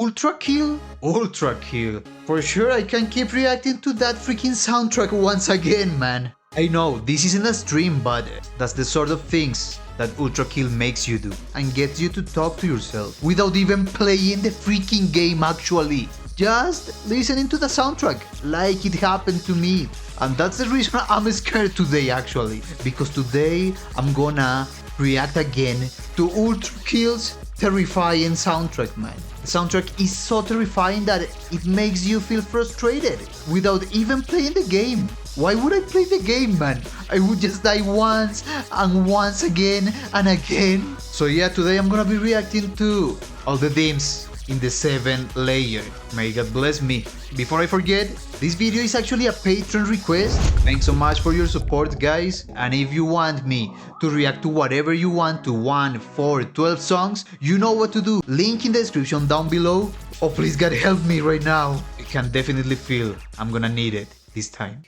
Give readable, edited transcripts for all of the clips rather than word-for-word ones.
Ultra kill? Ultra kill. For sure I can keep reacting to that freaking soundtrack once again, man. I know, this isn't a stream, but that's the sort of things that Ultra Kill makes you do and gets you to talk to yourself without even playing the freaking game actually. Just listening to the soundtrack like it happened to me. And that's the reason I'm scared today actually, because today I'm gonna react again to Ultra Kill's terrifying soundtrack, man. The soundtrack is so terrifying that it makes you feel frustrated without even playing the game. Why would I play the game, man? I would just die once and once again and again. So yeah, today I'm gonna be reacting to all the themes in the 7th layer. May God bless me. Before I forget, this video is actually a Patreon request. Thanks so much for your support, guys. And if you want me to react to whatever you want, to 1, 4, 12 songs, you know what to do. Link in the description down below. Oh, please God, help me right now. I can definitely feel I'm gonna need it this time.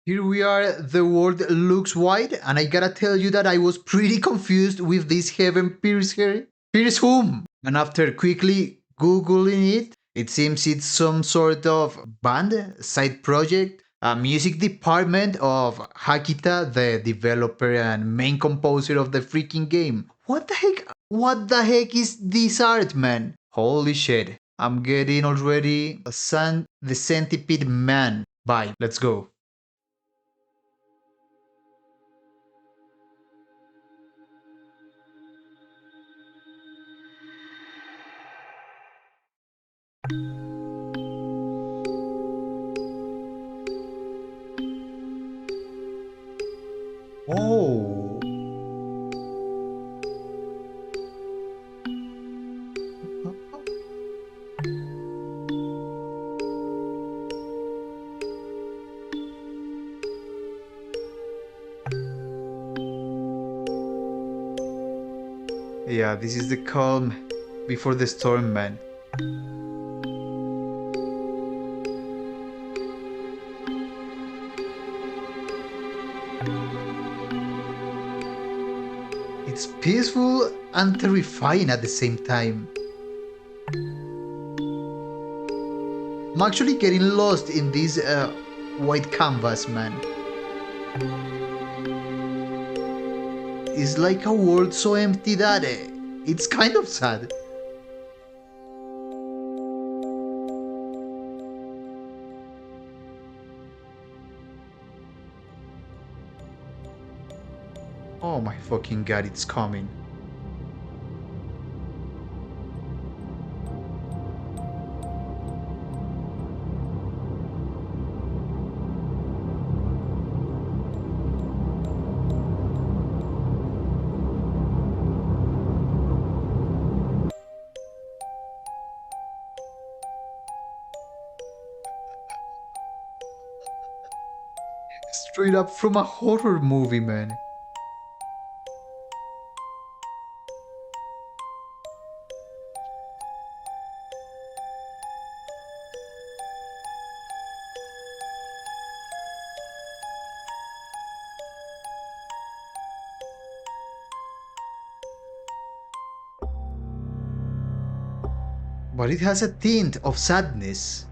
Here we are, the world looks white, and I gotta tell you that I was pretty confused with this Heaven Piercer. Pierce whom? And after quickly googling it, it seems it's some sort of band, side project, a music department of Hakita, the developer and main composer of the freaking game. What the heck? What the heck is this art, man? Holy shit. I'm getting already the Centipede Man vibe. Let's go. Oh. Yeah, this is the calm before the storm, man. It's peaceful and terrifying at the same time. I'm actually getting lost in this white canvas, man. It's like a world so empty that it's kind of sad. Oh my fucking god, it's coming. Straight up from a horror movie, man. But it has a tint of sadness.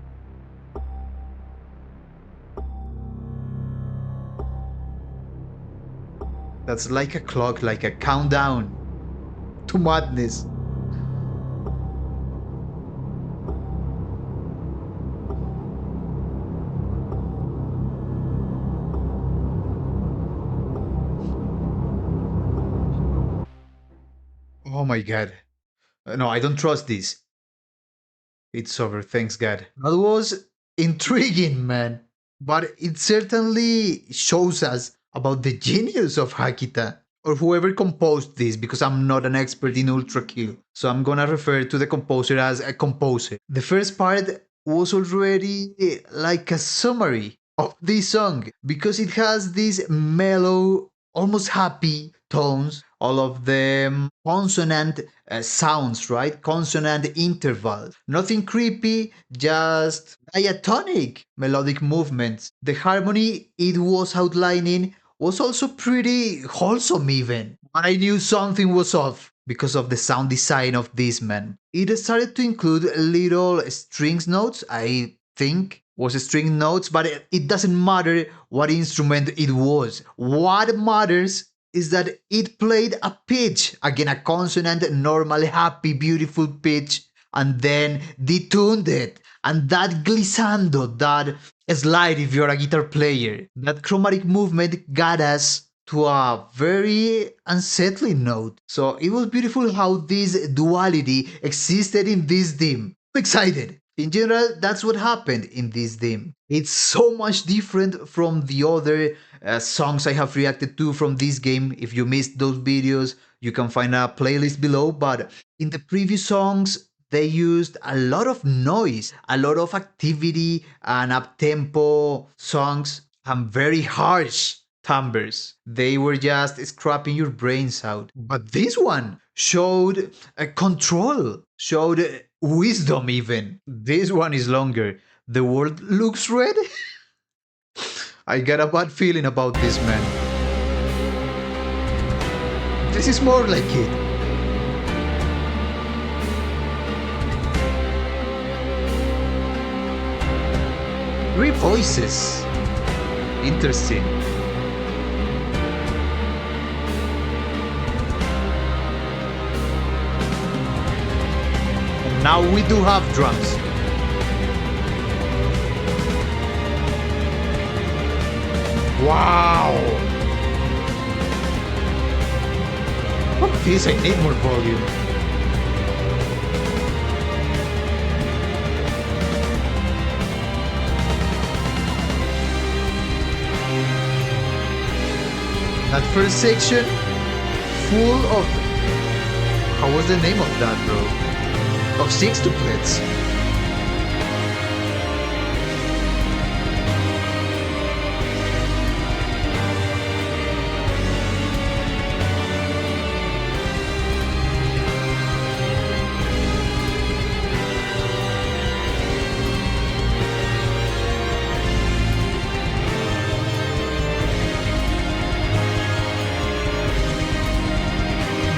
That's like a clock, like a countdown to madness. Oh my god. No, I don't trust this. It's over, thanks God. That was intriguing, man. But it certainly shows us about the genius of Hakita, or whoever composed this, because I'm not an expert in Ultra Kill, so I'm gonna refer to the composer as a composer. The first part was already like a summary of this song, because it has these mellow, almost happy tones, all of them consonant sounds, right? Consonant intervals. Nothing creepy, just diatonic melodic movements. The harmony it was outlining was also pretty wholesome even. But I knew something was off because of the sound design of this man. It started to include little strings notes, I think was string notes, but it doesn't matter what instrument it was. What matters is that it played a pitch, again a consonant, normal, happy, beautiful pitch, and then detuned it. And that glissando, that slide if you're a guitar player, that chromatic movement got us to a very unsettling note. So it was beautiful how this duality existed in this theme. I'm excited. In general, that's what happened in this theme. It's so much different from the other songs I have reacted to from this game. If you missed those videos, you can find a playlist below. But in the previous songs, they used a lot of noise, a lot of activity and up-tempo songs and very harsh timbres. They were just scrapping your brains out. But this one showed control, showed wisdom even. This one is longer. The world looks red. I got a bad feeling about this man. This is more like it. 3 voices. Interesting. And now we do have drums. Wow! Fuck this, I need more volume. That first section, full of... How was the name of that, bro? Of sextuplets.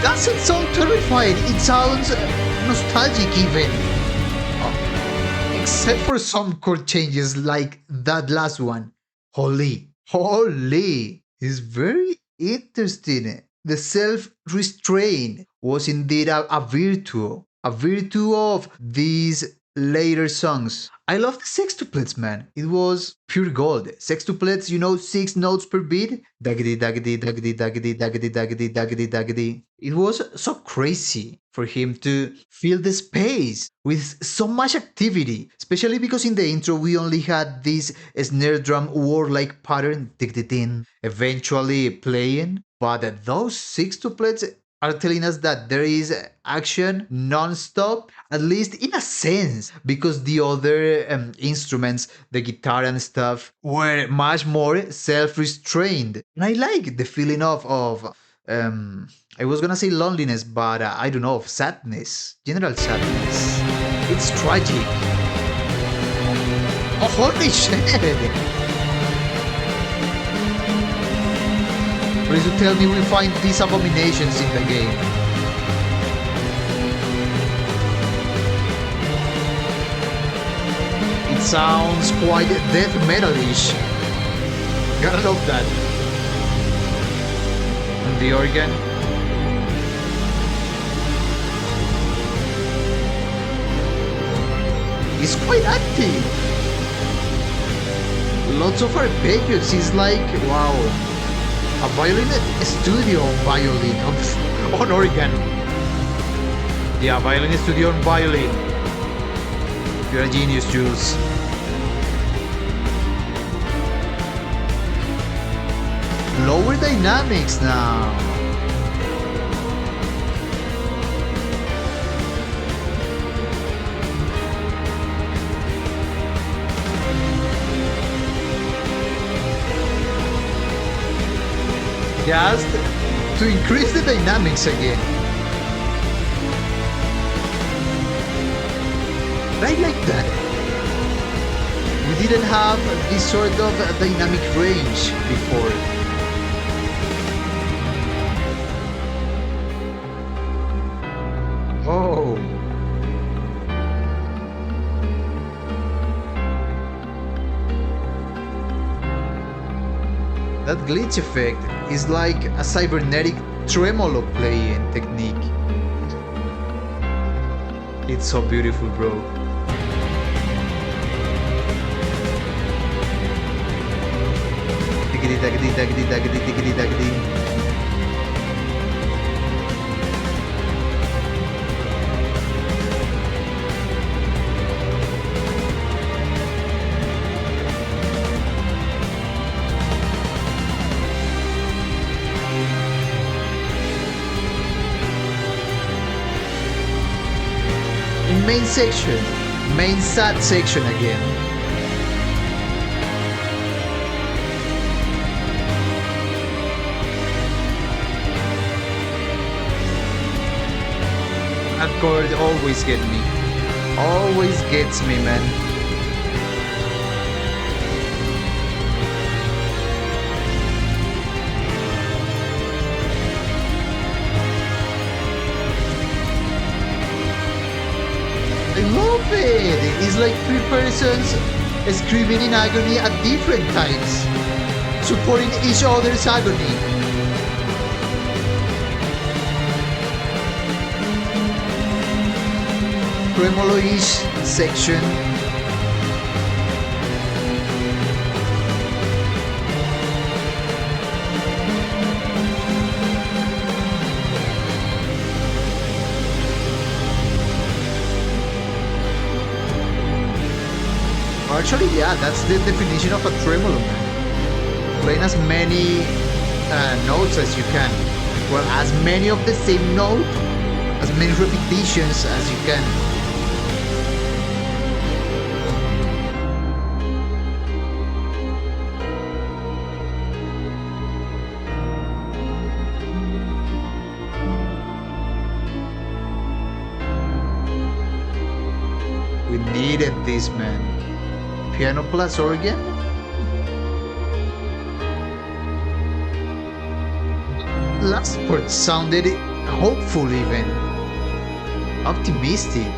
Doesn't sound terrified, it sounds nostalgic even. Except for some chord changes like that last one. Holy is very interesting. The self-restraint was indeed a virtue of these later songs. I love the sextuplets, man. It was pure gold. Sextuplets, you know, 6 notes per beat. Daggedy, daggedy, daggedy, daggedy, daggedy, daggedy, daggedy, daggedy. It was so crazy for him to fill the space with so much activity, especially because in the intro we only had this snare drum war-like pattern, tick-tick-tin, eventually playing. But those sextuplets are telling us that there is action non-stop, at least in a sense, because the other instruments, the guitar and stuff, were much more self-restrained. And I like the feeling of I was gonna say loneliness, but I don't know, of sadness, general sadness. It's tragic. Oh, holy shit! Please do tell me we find these abominations in the game. It sounds quite death metal-ish. Gotta love that. And the organ. It's quite active. Lots of arpeggios. It's like, wow. A violin studio violin on organ. Yeah, violin studio on violin. You're a genius, Jules. Lower dynamics now. Just to increase the dynamics again. I like that. We didn't have this sort of dynamic range before. glitch effect is like a cybernetic tremolo playing technique. It's so beautiful, bro. Diggity daggity daggity daggity diggity daggity. Main section, main sad section again. That chord always gets me. Always gets me, man. I love it! It's like three persons screaming in agony at different times, supporting each other's agony. Tremolo-ish section. Actually, yeah, that's the definition of a tremolo, man. Playing as many notes as you can. Well, as many of the same note, as many repetitions as you can. We needed this, man. Piano plus organ? Last part sounded hopeful even. Optimistic.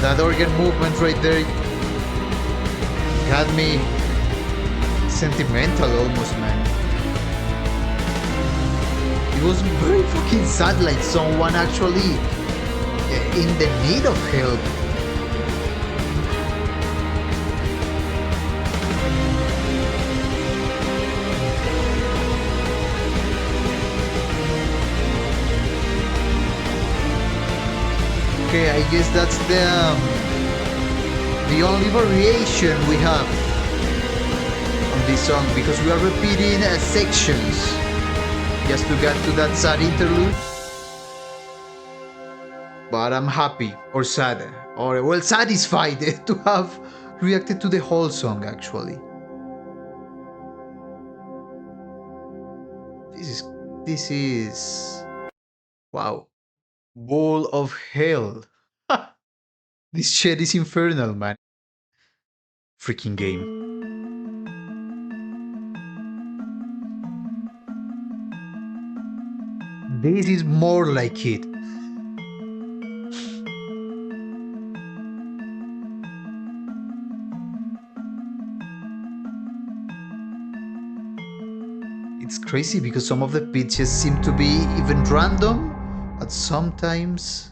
That organ movement right there got me sentimental almost, man. It was very fucking sad, like someone actually in the need of help. Okay, I guess that's the only variation we have on this song, because we are repeating sections just to get to that sad interlude. But I'm happy, or sad, or well, satisfied to have reacted to the whole song actually. This is wow. Ball of hell. This shit is infernal, man. Freaking game. This is more like it. It's crazy because some of the pitches seem to be even random. But sometimes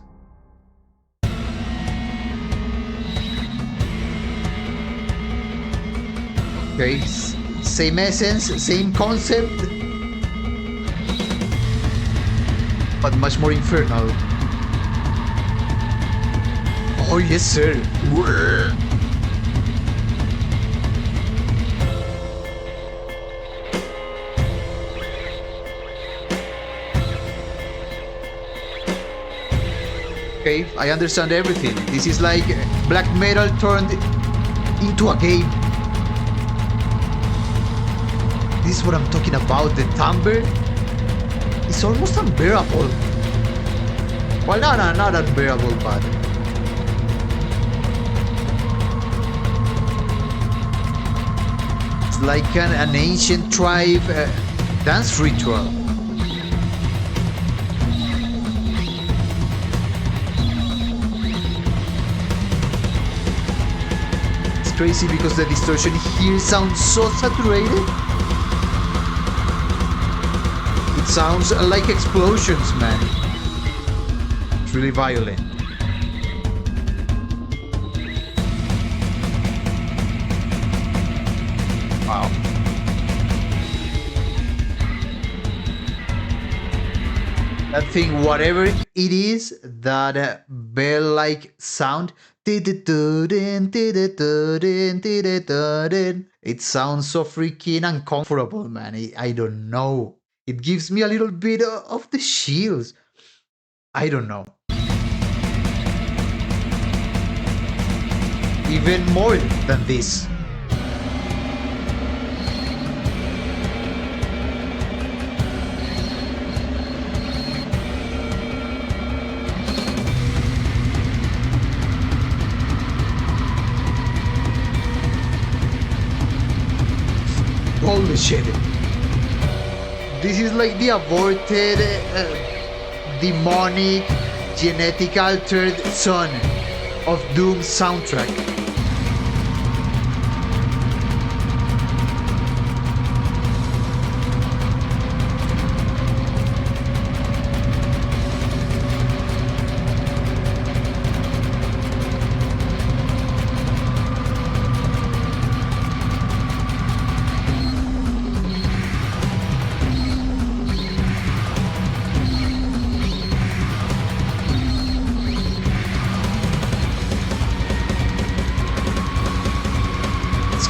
okay, same essence, same concept, but much more infernal. Oh yes, sir. Okay, I understand everything. This is like black metal turned into a game. This is what I'm talking about. The timbre is almost unbearable. Well, not unbearable, but It's like an ancient tribe dance ritual. It's crazy because the distortion here sounds so saturated. It sounds like explosions, man. It's really violent. Wow. That thing, whatever it is, that bell-like sound, it sounds so freaking uncomfortable, man. I don't know. It gives me a little bit of the chills. I don't know. Even more than this. Holy shit. This is like the aborted, demonic, genetic altered son of Doom soundtrack.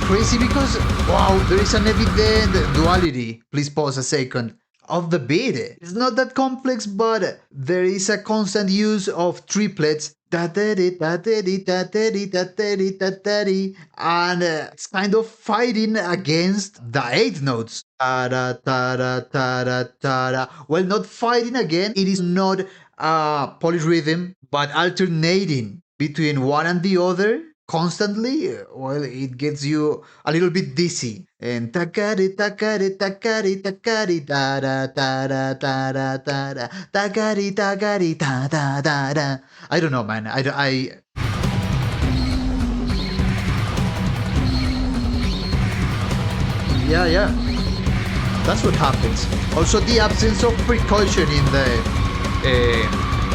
Crazy because, wow, there is an evident duality, please pause a second, of the beat. It's not that complex, but there is a constant use of triplets, and it's kind of fighting against the eighth notes. Well, not fighting again, it is not a polyrhythm, but alternating between one and the other constantly. Well, it gets you a little bit dizzy. And takari takari takari takari da da da da da da da da takari takari da da da da. I don't know, man. Yeah. That's what happens. Also, the absence of percussion in the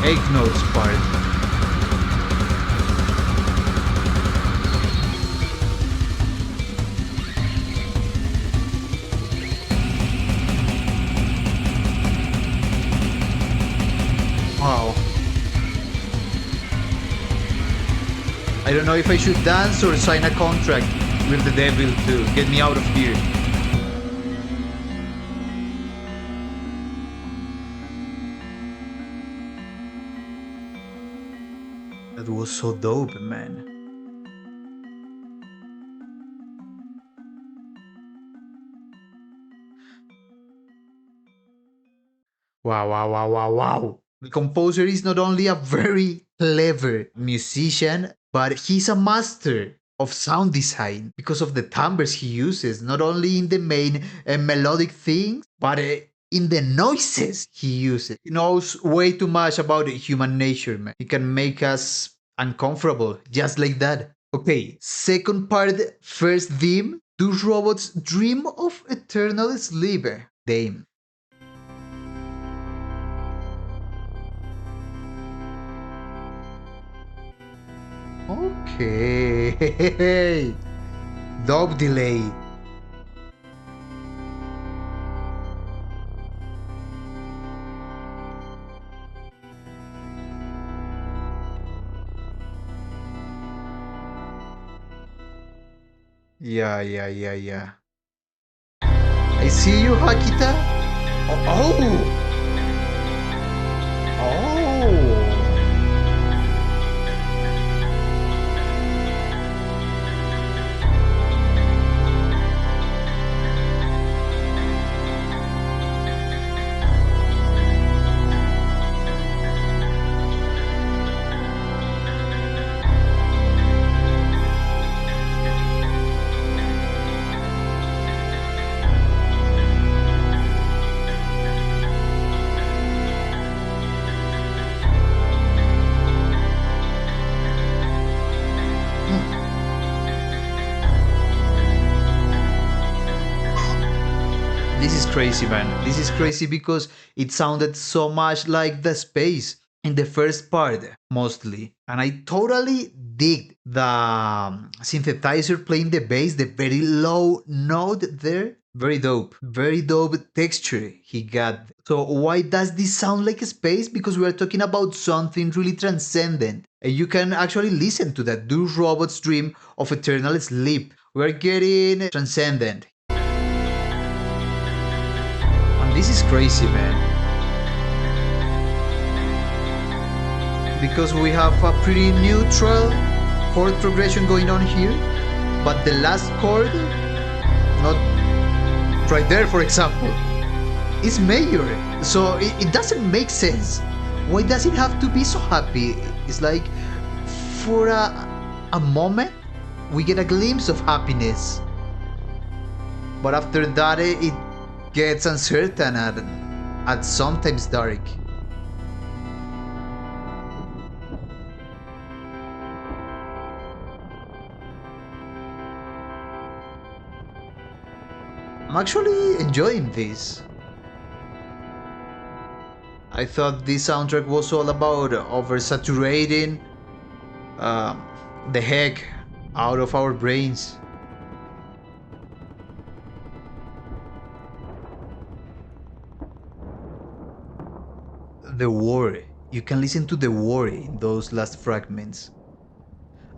eighth notes part. Wow. I don't know if I should dance or sign a contract with the devil to get me out of here. That was so dope, man. Wow. The composer is not only a very clever musician, but he's a master of sound design because of the timbres he uses, not only in the main melodic things, but in the noises he uses. He knows way too much about human nature, man. He can make us uncomfortable just like that. Okay, second part, first theme. Do robots dream of eternal sleep? Damn. Okay. Dope delay. Yeah. I see you, Hakita. Oh. This is crazy, man. This is crazy because it sounded so much like the space in the first part, mostly. And I totally dig the synthesizer playing the bass, the very low note there. Very dope. Very dope texture he got. So why does this sound like a space? Because we are talking about something really transcendent. And you can actually listen to that. Do robots dream of eternal sleep? We're getting transcendent. And this is crazy, man. Because we have a pretty neutral chord progression going on here. But the last chord, not right there, for example, is major. So it doesn't make sense. Why does it have to be so happy? It's like for a moment we get a glimpse of happiness, but after that it gets uncertain and sometimes dark. I'm actually enjoying this. I thought this soundtrack was all about oversaturating the heck out of our brains. The war. You can listen to the war in those last fragments.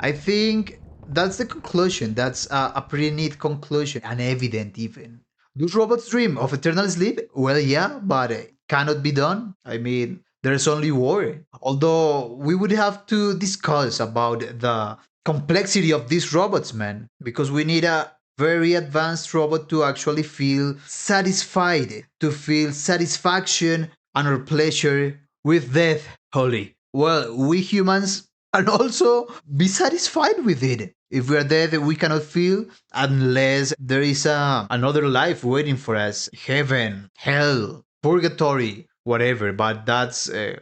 I think that's the conclusion. That's a pretty neat conclusion and evident even. Do robots dream of eternal sleep? Well, yeah, but it cannot be done. I mean, there's only war. Although we would have to discuss about the complexity of these robots, man, because we need a very advanced robot to actually feel satisfied, to feel satisfaction and or pleasure with death. Holy. Well, we humans can also be satisfied with it. If we are dead, we cannot feel unless there is another life waiting for us. Heaven, hell, purgatory, whatever. But that's a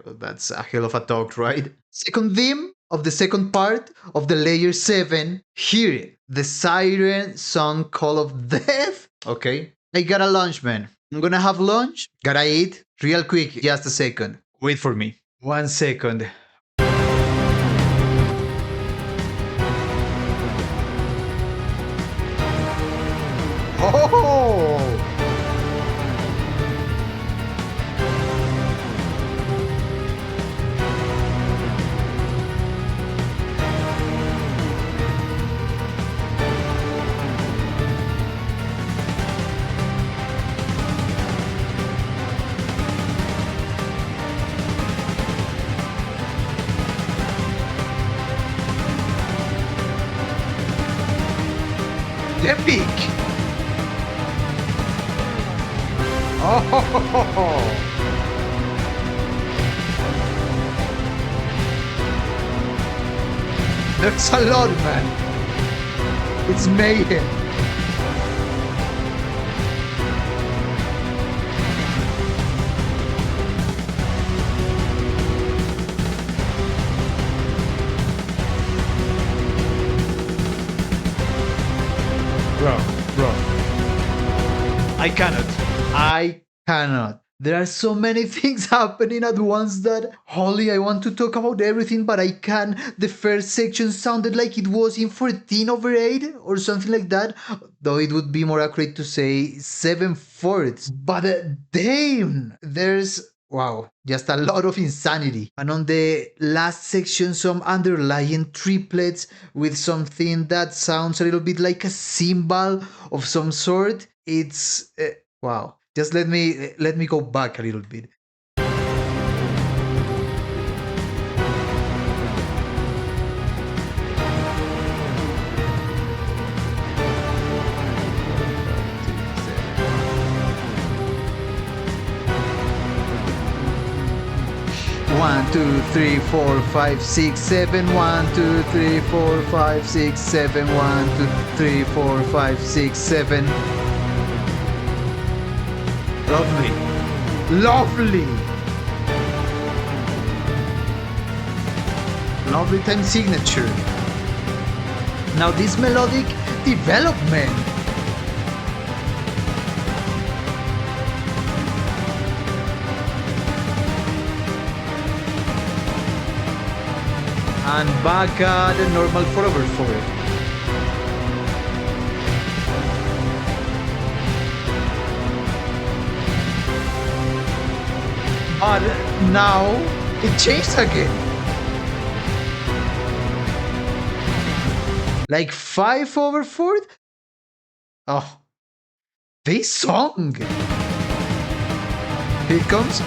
hell of a talk, right? Second theme of the second part of the layer 7. Here, the Siren song Call of Death. Okay. I gotta lunch, man. I'm gonna have lunch. Gotta eat real quick. Just a second. Wait for me. 1 second. Oh! Epic! Oh! There's a lot, man. It's mayhem. Bro. I cannot. There are so many things happening at once that, holy, I want to talk about everything, but I can't. The first section sounded like it was in 14/8 or something like that, though it would be more accurate to say 7/4. But damn, there's wow, just a lot of insanity. And on the last section, some underlying triplets with something that sounds a little bit like a cymbal of some sort. It's wow. Just let me go back a little bit. One, two, three, four, five, six, seven. 1, 2, 3, 4, 5, 6, 7. 1, 2, 3, 4, 5, 6, 7. Lovely. Lovely. Lovely time signature. Now this melodic development. And back at the normal 4/4. But now it changed again. Like 5/4? Oh, this song. Here it comes.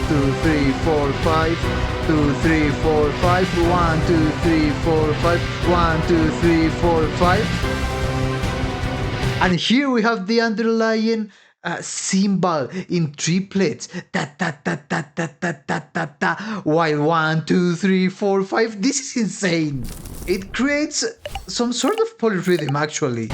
2, 3, 4, 5. 2, 3, 4, 5. 1, 2, 3, 4, 5. 1, 2, 3, 4, 5. And here we have the underlying cymbal in triplets. Ta ta ta ta ta ta ta ta ta. While 1, 2, 3, 4, 5. This is insane. It creates some sort of polyrhythm actually.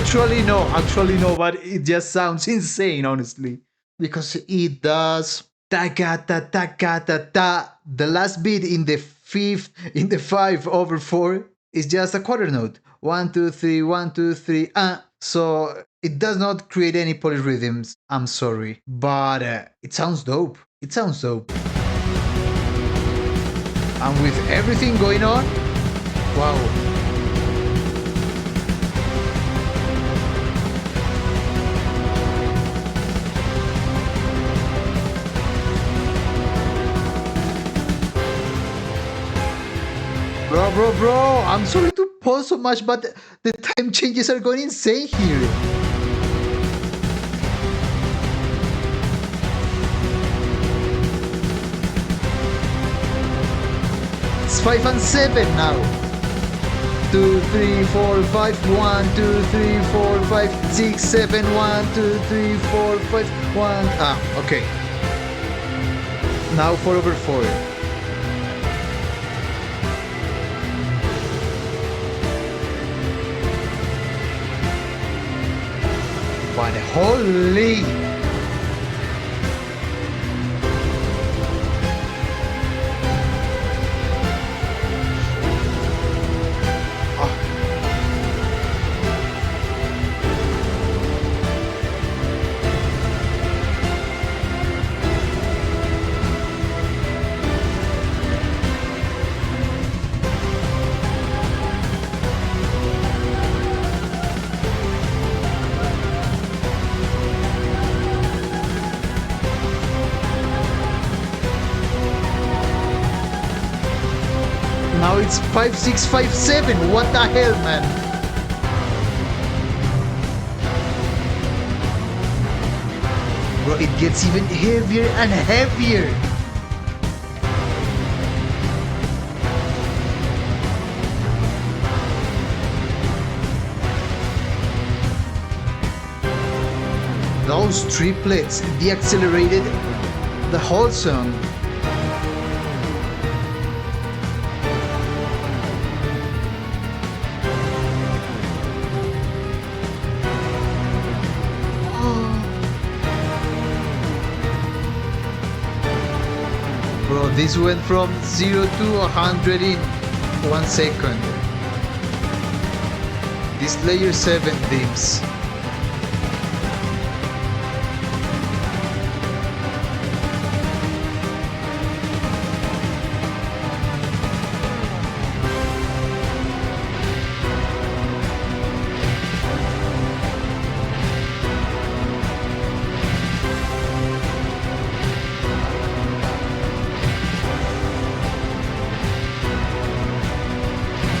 Actually no, but it just sounds insane, honestly. Because it does ta ta ta ta ta ta ta. The last beat in the 5/4 is just a quarter note. 1, 2, 3, 1, 2, 3, So it does not create any polyrhythms, I'm sorry. But it sounds dope. It sounds dope. And with everything going on, wow. Bro, I'm sorry to pause so much, but the time changes are going insane here. It's 5 and 7 now. 2, 3, 4, 5. 1, 2, 3, 4, 5, 6, 7. 1, 2, 3, 4, 5. 1. Okay. Now 4/4. But holy! Now it's 5, 6, 5, 7. What the hell, man? Bro, it gets even heavier and heavier. Those triplets deaccelerated the whole song. Bro, this went from 0 to 100 in 1 second. This layer 7 dims.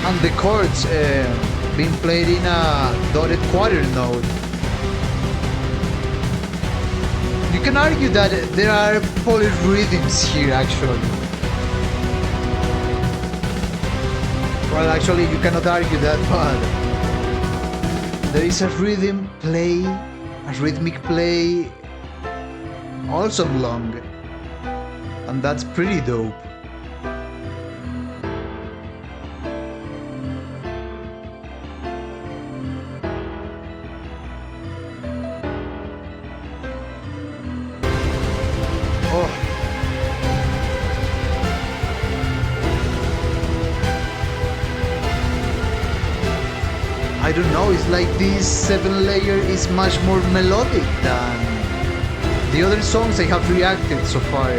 And the chords being played in a dotted quarter note. You can argue that there are polyrhythms here actually. Well, actually you cannot argue that, but there is a rhythm play, a rhythmic play all song long, and that's pretty dope. don't know, it's like this 7 layer is much more melodic than the other songs I have reacted so far.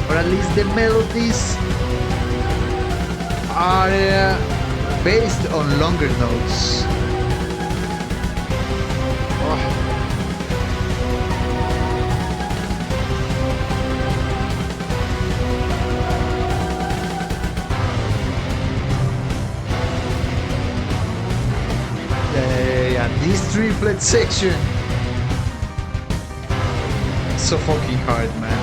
Or at least the melodies are based on longer notes. Oh. This triplet section, so fucking hard, man.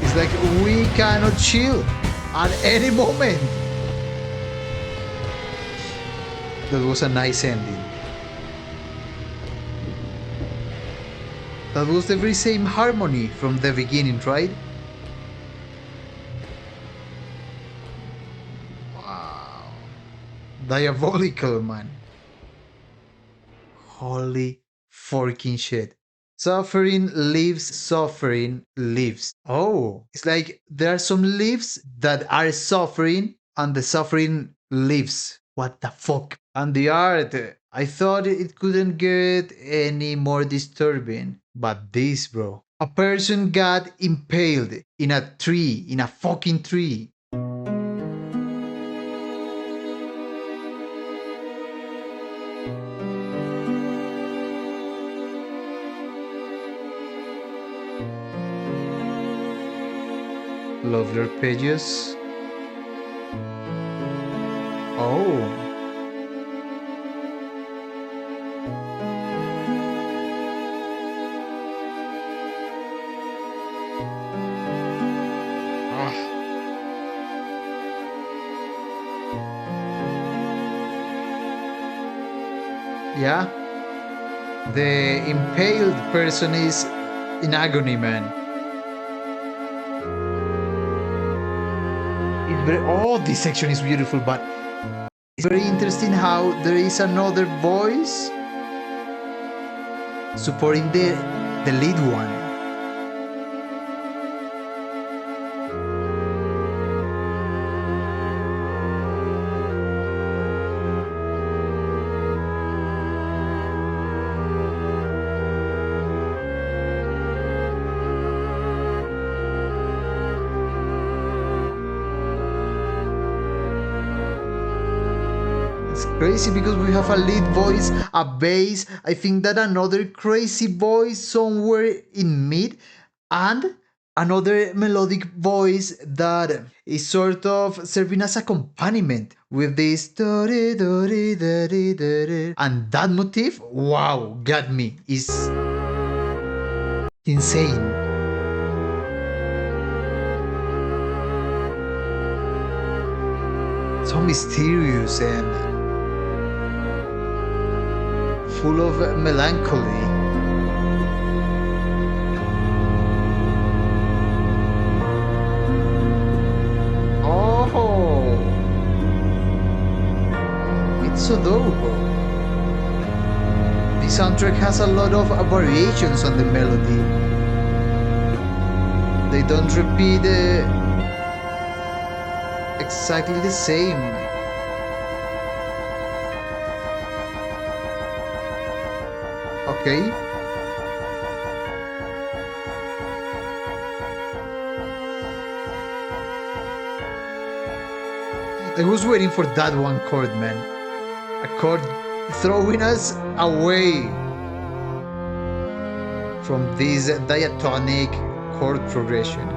It's like we cannot chill at any moment. That was a nice ending. That was the very same harmony from the beginning, right? Diabolical, man. Holy fucking shit. Suffering lives, suffering lives. Oh, it's like there are some lives that are suffering and the suffering lives. What the fuck? And the art, I thought it couldn't get any more disturbing. But this, bro. A person got impaled in a tree, in a fucking tree. Lovely arpeggios. Oh. Ah. Yeah. The impaled person is in agony, man. Oh, this section is beautiful, but it's very interesting how there is another voice supporting the lead one. Crazy because we have a lead voice, a bass, I think that another crazy voice somewhere in mid, and another melodic voice that is sort of serving as accompaniment with this and that motif, wow, got me, is insane. So mysterious and full of melancholy. Oh, it's so dope. The soundtrack has a lot of variations on the melody. They don't repeat exactly the same. Okay. I was waiting for that one chord, man. A chord throwing us away from this diatonic chord progression.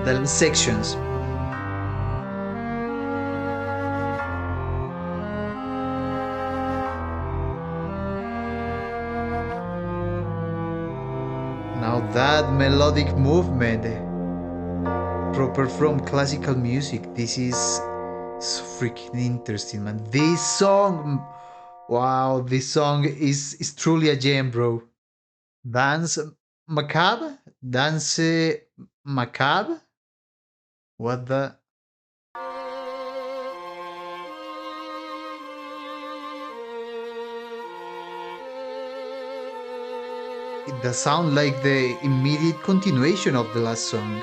The sections. Now that melodic movement, proper from classical music, this is so freaking interesting, man. This song, wow, this song is truly a gem, bro. Danse Macabre? Danse Macabre? What the? It does sound like the immediate continuation of the last song.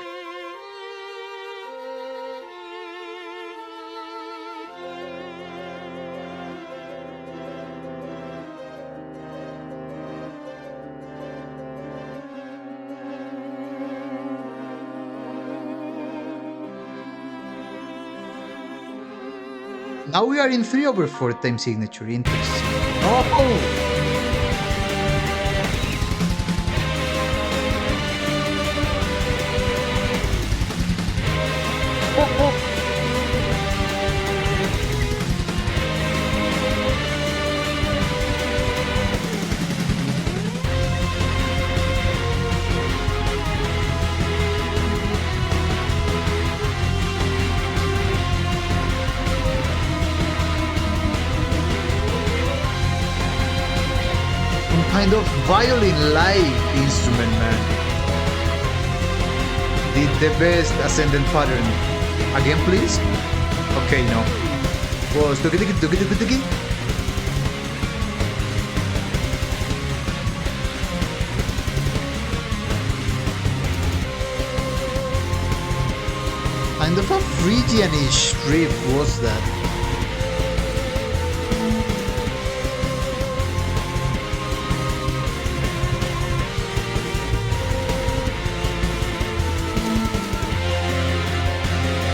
Now we are in 3/4 time signature. Interesting. Oh! Kind of violin-like instrument, man. Did the best ascendant pattern. Again, please? Okay, no. Whoa, stuki. Kind of a Phrygian-ish riff was that.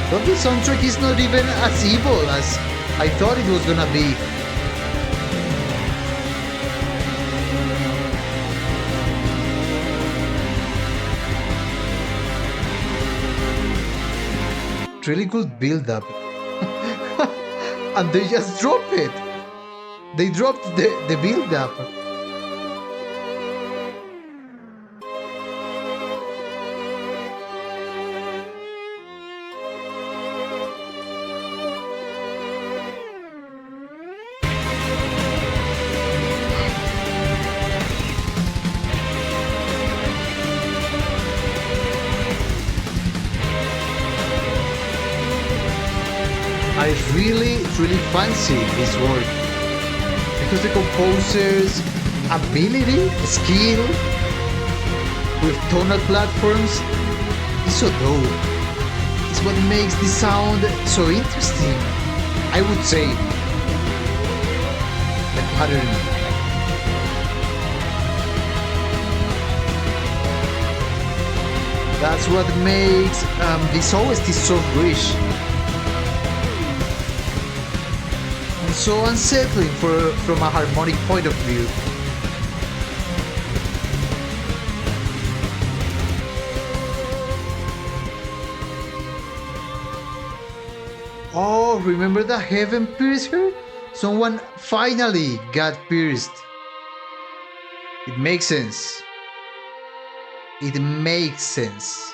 But the soundtrack is not even as evil as I thought it was gonna be. Really good build up. And they just drop it. They dropped the build up. I really fancy this work because the composer's ability, skill with tonal platforms is so dope. It's what makes the sound so interesting. I would say the pattern. That's what makes this OST so rich. So unsettling from a harmonic point of view. Oh, remember the heaven piercer? Someone finally got pierced. It makes sense. It makes sense.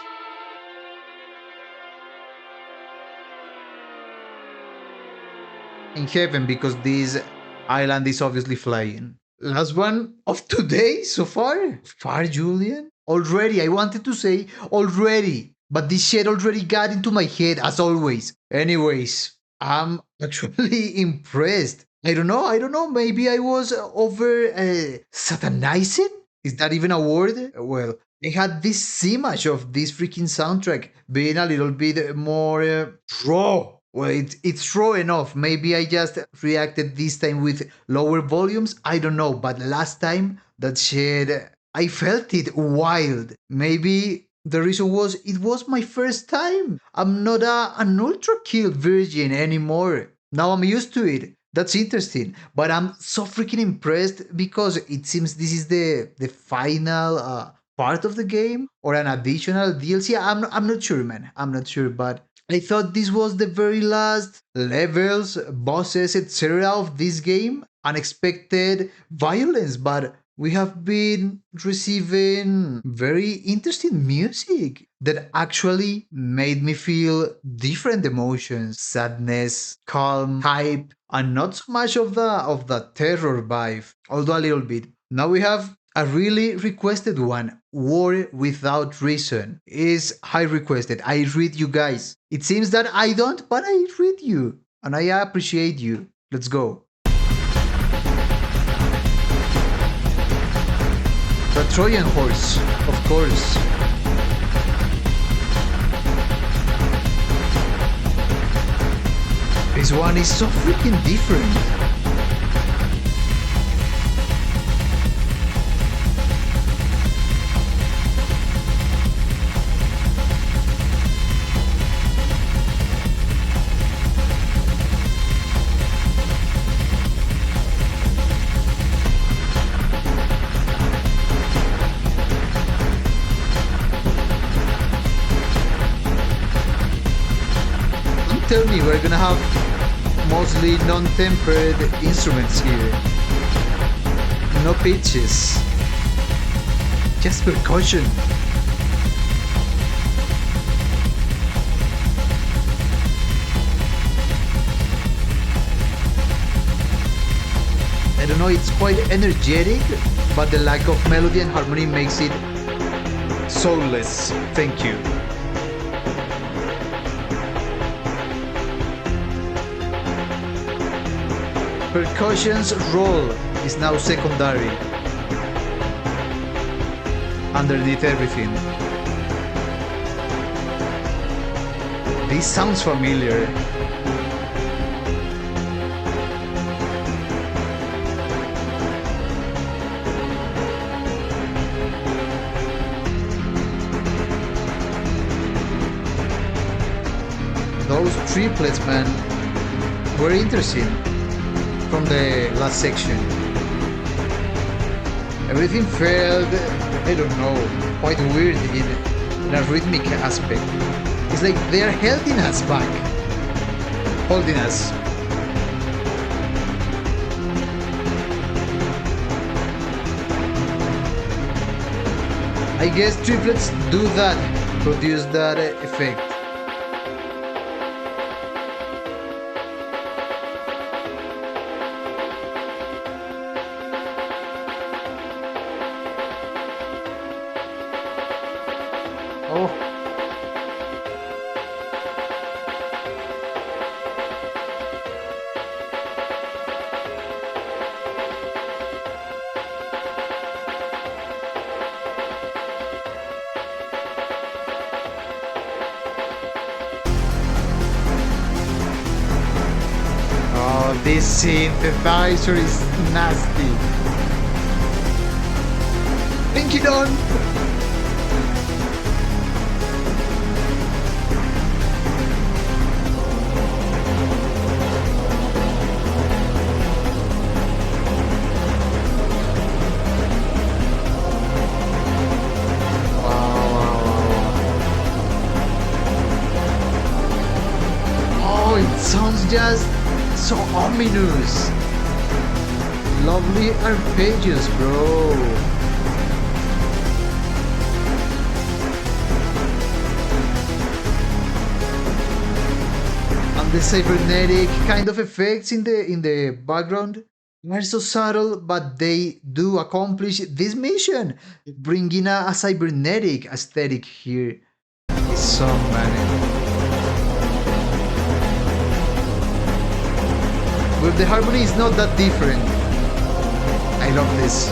In heaven, because this island is obviously flying. Last one of today so far? Far, Julian? Already, I wanted to say already, but this shit already got into my head as always. Anyways, I'm actually impressed. I don't know, maybe I was over satanizing? Is that even a word? Well, I had this image of this freaking soundtrack being a little bit more raw. Well, it's raw enough. Maybe I just reacted this time with lower volumes. I don't know. But last time, that shit, I felt it wild. Maybe the reason was it was my first time. I'm not an ultra kill virgin anymore. Now I'm used to it. That's interesting. But I'm so freaking impressed because it seems this is the final part of the game or an additional DLC. I'm not sure, man. I'm not sure, but I thought this was the very last levels, bosses, etc. of this game. Unexpected violence, but we have been receiving very interesting music that actually made me feel different emotions: sadness, calm, hype, and not so much of the terror vibe, although a little bit. Now we have a really requested one, War Without Reason, is high requested. I read you guys. It seems that I don't, but I read you. And I appreciate you. Let's go. The Trojan horse, of course. This one is so freaking different. tell me we're gonna have mostly non-tempered instruments here. No pitches. Just percussion. I don't know, it's quite energetic, but the lack of melody and harmony makes it soulless. Thank you. Percussion's role is now secondary, underneath everything. This sounds familiar. Those triplets, man, were interesting from the last section. Everything felt, I don't know, quite weird in a rhythmic aspect. It's like they're holding us back. Holding us. I guess triplets do that, produce that effect. Oh. Oh, this synthesizer is nasty. Think it on. Sounds just so ominous. Lovely arpeggios, bro. And the cybernetic kind of effects in the background are so subtle, but they do accomplish this mission, bringing a cybernetic aesthetic here. It's so manic. But the harmony is not that different. I love this.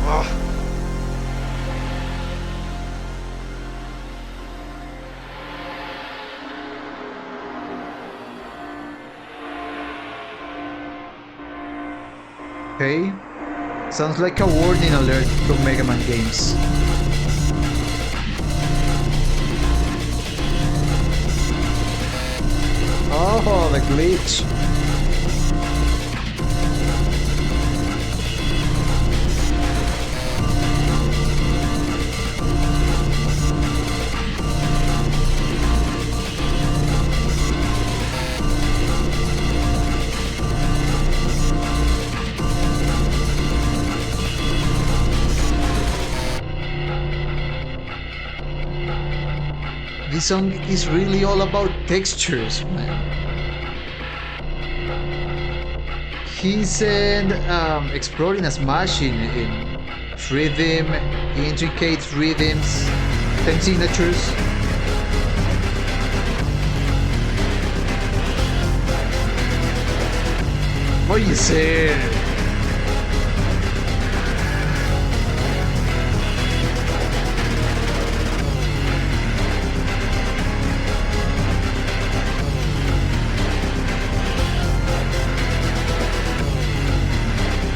Oh. Okay. Sounds like a warning alert from Mega Man games. Oh, the glitch. This song is really all about textures, man. He's exploring a smashing in rhythm, intricate rhythms, time signatures. What you say?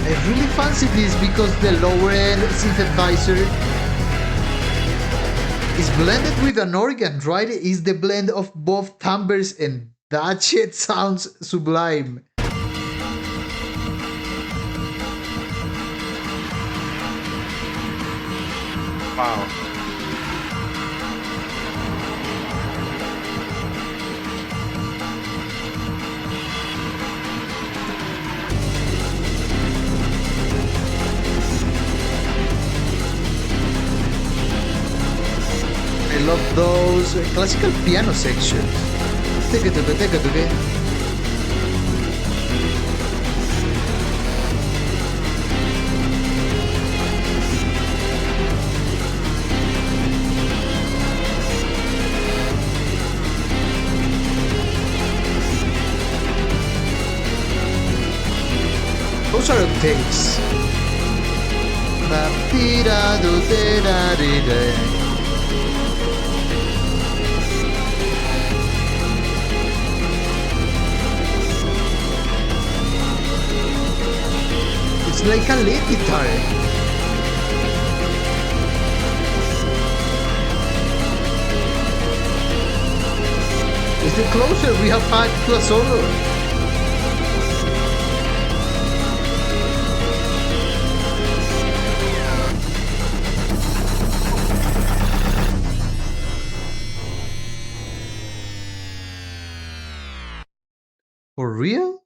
I really fancy this because the lower end synthesizer is blended with an organ, right? It's the blend of both timbres and that shit sounds sublime. Wow. I love those classical piano sections. Teka-tuka. Those are updates. It's like a lead guitar. It's the closer we have had to a solo. For real?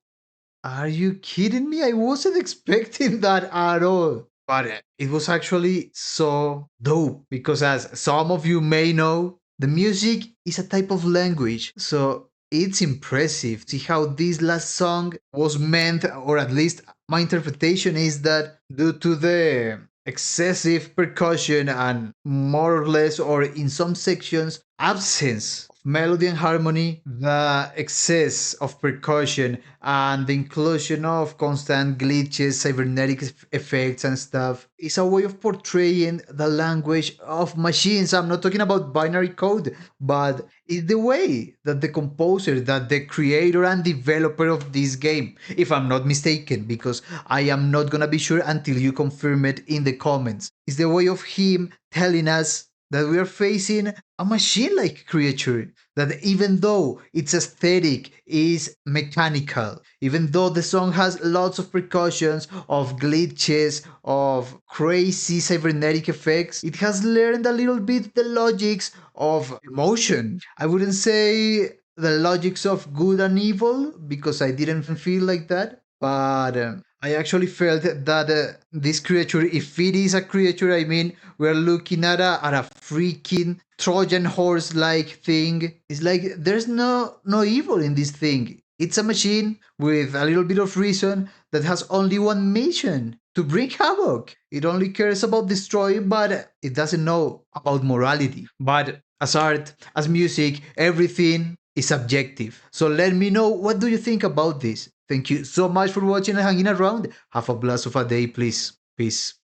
Are you kidding me? I wasn't expecting that at all. But it was actually so dope because, as some of you may know, the music is a type of language. So it's impressive to see how this last song was meant, or at least my interpretation is that due to the excessive percussion and more or less, or in some sections, absence of melody and harmony, the excess of percussion and the inclusion of constant glitches, cybernetic effects, and stuff is a way of portraying the language of machines. I'm not talking about binary code, but it's the way that the composer, that the creator and developer of this game, if I'm not mistaken, because I am not gonna be sure until you confirm it in the comments, is the way of him telling us that we are facing a machine like creature, that even though its aesthetic is mechanical, even though the song has lots of percussions, of glitches, of crazy cybernetic effects, it has learned a little bit the logics of emotion. I wouldn't say the logics of good and evil because I didn't feel like that, but I actually felt that this creature, if it is a creature, I mean, we're looking at a freaking Trojan horse like thing. It's like there's no evil in this thing. It's a machine with a little bit of reason that has only one mission: to bring havoc. It only cares about destroying, but it doesn't know about morality. But as art, as music, everything is subjective. So let me know, what do you think about this? Thank you so much for watching and hanging around. Have a blast of a day, please. Peace.